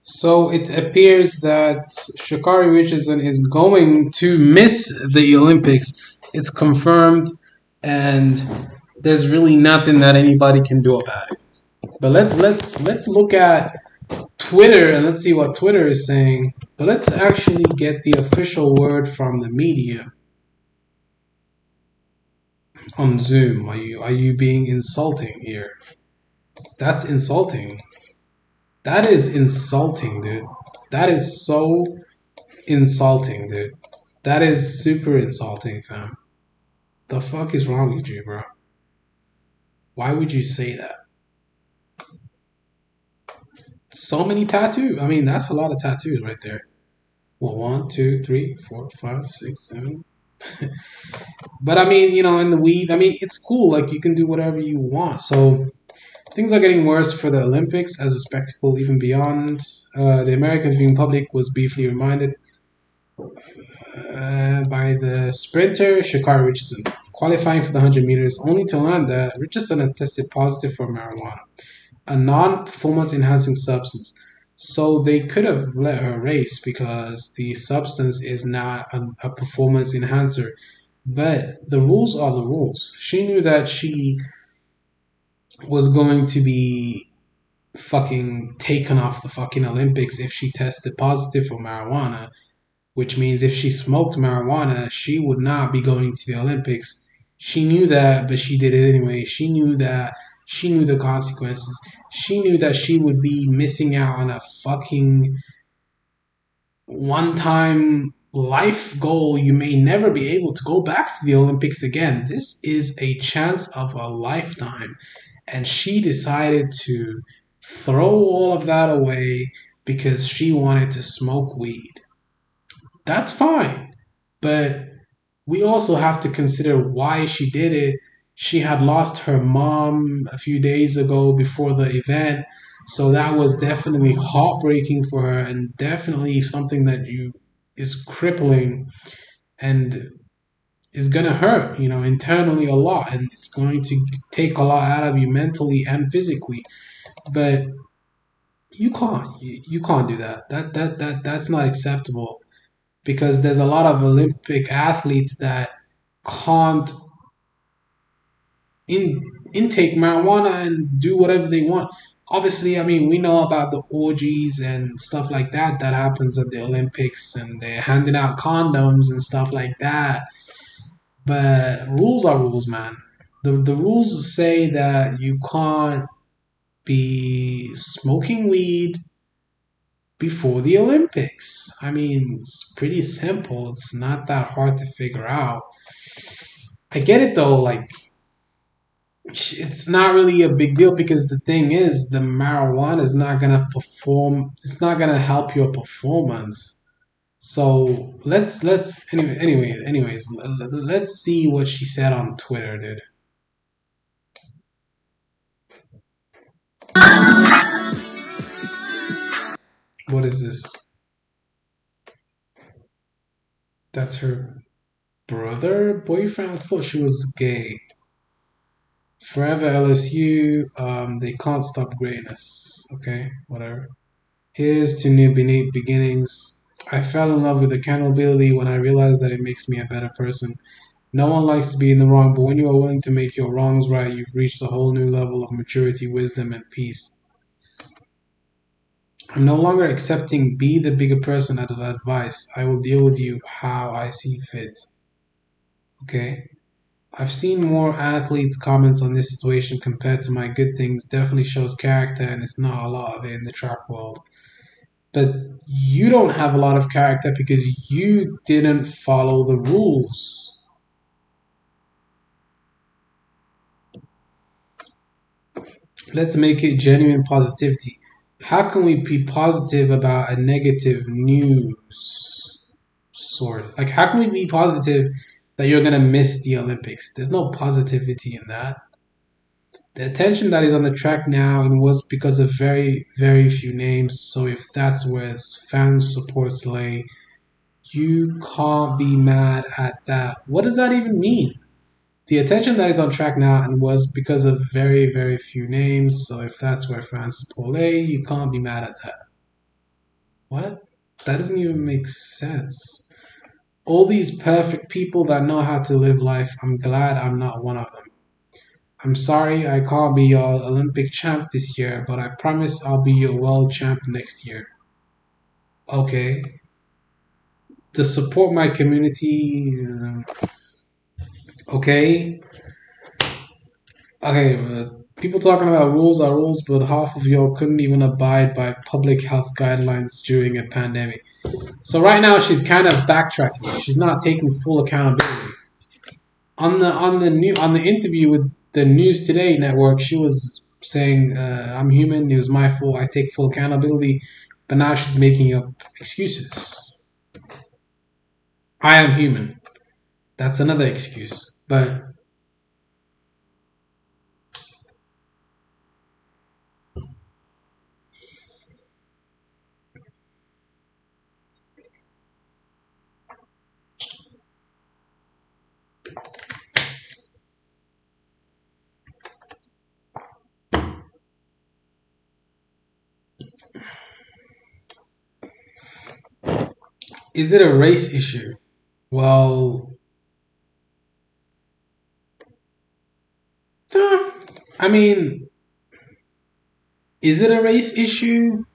So it appears that Shakari Richardson is going to miss the Olympics. It's confirmed, and there's really nothing that anybody can do about it. But let's look at Twitter and let's see what Twitter is saying. But let's actually get the official word from the media on Zoom. Are you being insulting here? That's insulting. That is insulting, dude. That is so insulting, dude. That is super insulting, fam. The fuck is wrong with you, bro? Why would you say that? So many tattoos. I mean, that's a lot of tattoos right there. Well, 1, 2, 3, 4, 5, 6, 7. But I mean, in the weave, I mean, it's cool. Like, you can do whatever you want. So things are getting worse for the Olympics as a spectacle, even beyond. The American viewing public was briefly reminded by the sprinter Shakari Richardson, qualifying for the 100 meters, only to learn that Richardson had tested positive for marijuana, a non-performance enhancing substance. So they could have let her race because the substance is not a performance enhancer. But the rules are the rules. She knew that she was going to be fucking taken off the fucking Olympics if she tested positive for marijuana, which means if she smoked marijuana, she would not be going to the Olympics. She knew that, but she did it anyway. She knew the consequences. She knew that she would be missing out on a fucking one time life goal. You may never be able to go back to the Olympics again. This is a chance of a lifetime. And she decided to throw all of that away because she wanted to smoke weed. That's fine. But we also have to consider why she did it. She had lost her mom a few days ago before the event. So that was definitely heartbreaking for her and definitely something that you is crippling and is gonna hurt, internally a lot, and it's going to take a lot out of you mentally and physically. But you can't do that. That's not acceptable because there's a lot of Olympic athletes that can't intake marijuana and do whatever they want. Obviously, I mean, we know about the orgies and stuff like that happens at the Olympics, and they're handing out condoms and stuff like that. But rules are rules, man. The rules say that you can't be smoking weed before the Olympics. I mean, it's pretty simple. It's not that hard to figure out. I get it though, like it's not really a big deal because the thing is the marijuana is not gonna perform, it's not gonna help your performance. So anyways, let's see what she said on Twitter, dude. What is this? That's her brother, boyfriend? I thought she was gay. Forever LSU, they can't stop greatness. Okay, whatever. Here's to new beginnings. I fell in love with accountability when I realized that it makes me a better person. No one likes to be in the wrong, but when you are willing to make your wrongs right, you've reached a whole new level of maturity, wisdom, and peace. I'm no longer accepting be the bigger person out of advice. I will deal with you how I see fit. Okay? I've seen more athletes' comments on this situation compared to my good things. Definitely shows character, and it's not a lot of it in the track world. But you don't have a lot of character because you didn't follow the rules. Let's make it genuine positivity. How can we be positive about a negative news sort? Like, how can we be positive that you're going to miss the Olympics? There's no positivity in that. The attention that is on the track now and was because of very, very few names. So if that's where fans supports lay, you can't be mad at that. What does that even mean? The attention that is on track now and was because of very, very few names. So if that's where fans support lay, you can't be mad at that. What? That doesn't even make sense. All these perfect people that know how to live life, I'm glad I'm not one of them. I'm sorry I can't be your Olympic champ this year, but I promise I'll be your world champ next year. Okay. To support my community, okay. Okay, people talking about rules are rules, but half of y'all couldn't even abide by public health guidelines during a pandemic. So right now she's kind of backtracking. She's not taking full accountability. On the interview with the News Today network, she was saying, "I'm human. It was my fault. I take full accountability." But now she's making up excuses. I am human. That's another excuse. But is it a race issue? Well, uh, I mean, is it a race issue?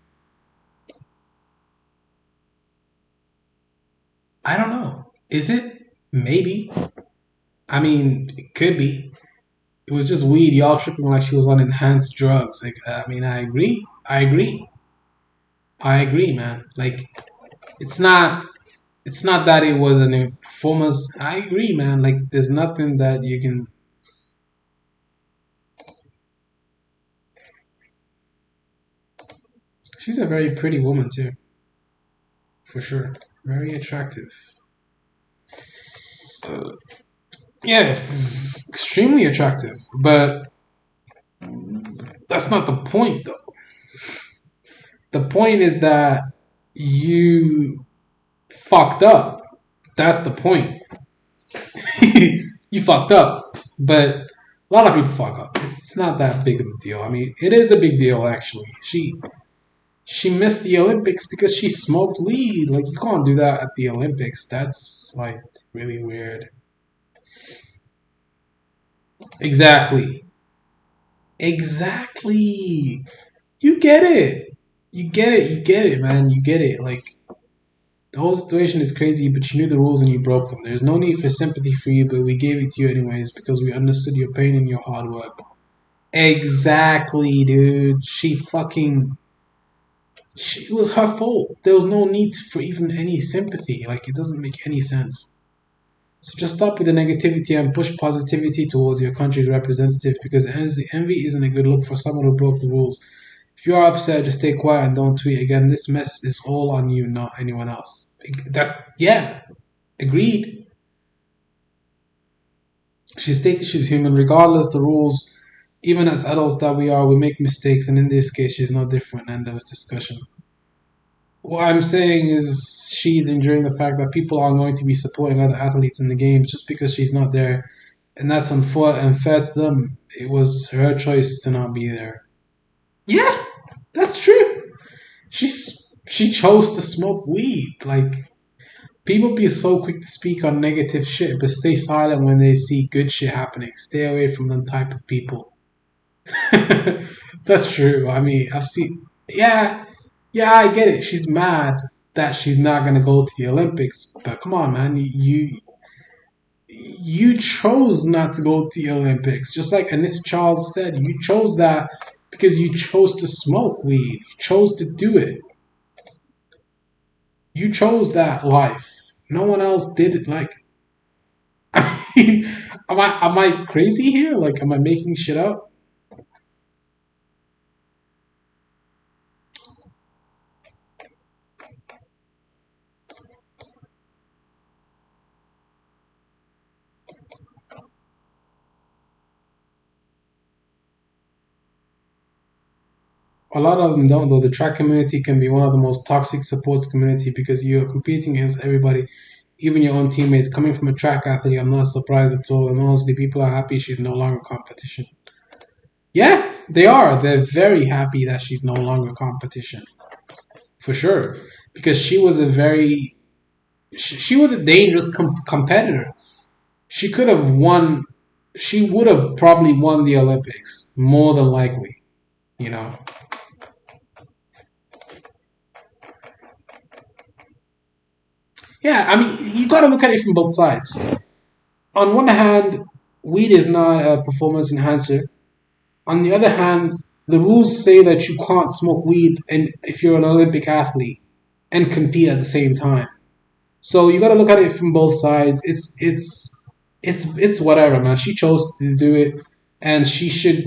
I don't know. Is it? Maybe. I mean, it could be. It was just weed. Y'all tripping like she was on enhanced drugs. Like, I mean, I agree. I agree. I agree, man. Like, it's not. It's not that it was a performance. I agree, man. Like, there's nothing that you can. She's a very pretty woman too, for sure. Very attractive. Yeah, extremely attractive. But that's not the point, though. The point is that you fucked up. That's the point. You fucked up. But a lot of people fuck up. It's not that big of a deal. I mean, it is a big deal actually. She missed the Olympics because she smoked weed. Like you can't do that at the Olympics. That's like really weird. Exactly. Exactly. You get it. You get it. You get it, man. You get it. Like the whole situation is crazy, but you knew the rules and you broke them. There's no need for sympathy for you, but we gave it to you anyways because we understood your pain and your hard work. Exactly, dude. It was her fault. There was no need for even any sympathy. Like, it doesn't make any sense. So just stop with the negativity and push positivity towards your country's representative because envy isn't a good look for someone who broke the rules. If you are upset, just stay quiet and don't tweet again. This mess is all on you, not anyone else. Yeah, agreed. She stated she's human, regardless the rules. Even as adults that we are, we make mistakes, and in this case, she's no different. And there was discussion. What I'm saying is she's enjoying the fact that people are going to be supporting other athletes in the games just because she's not there, and that's unfair to them. It was her choice to not be there. Yeah, that's true. She chose to smoke weed. Like people be so quick to speak on negative shit, but stay silent when they see good shit happening. Stay away from them type of people. That's true. I mean, I've seen. Yeah, yeah, I get it. She's mad that she's not gonna go to the Olympics, but come on, man, you chose not to go to the Olympics, just like Anis Charles said. You chose that because you chose to smoke weed. You chose to do it. You chose that life. No one else did it. Like, I mean, am I crazy here? Like, am I making shit up? A lot of them don't, though. The track community can be one of the most toxic supports community because you're competing against everybody, even your own teammates. Coming from a track athlete, I'm not surprised at all. And honestly, people are happy she's no longer competition. Yeah, they are. They're very happy that she's no longer competition. For sure. because she was a dangerous competitor. She could have won. She would have probably won the Olympics more than likely. You know. Yeah, I mean, you got to look at it from both sides. On one hand, weed is not a performance enhancer. On the other hand, the rules say that you can't smoke weed and if you're an Olympic athlete and compete at the same time. So you got to look at it from both sides. It's whatever, man. She chose to do it, and she should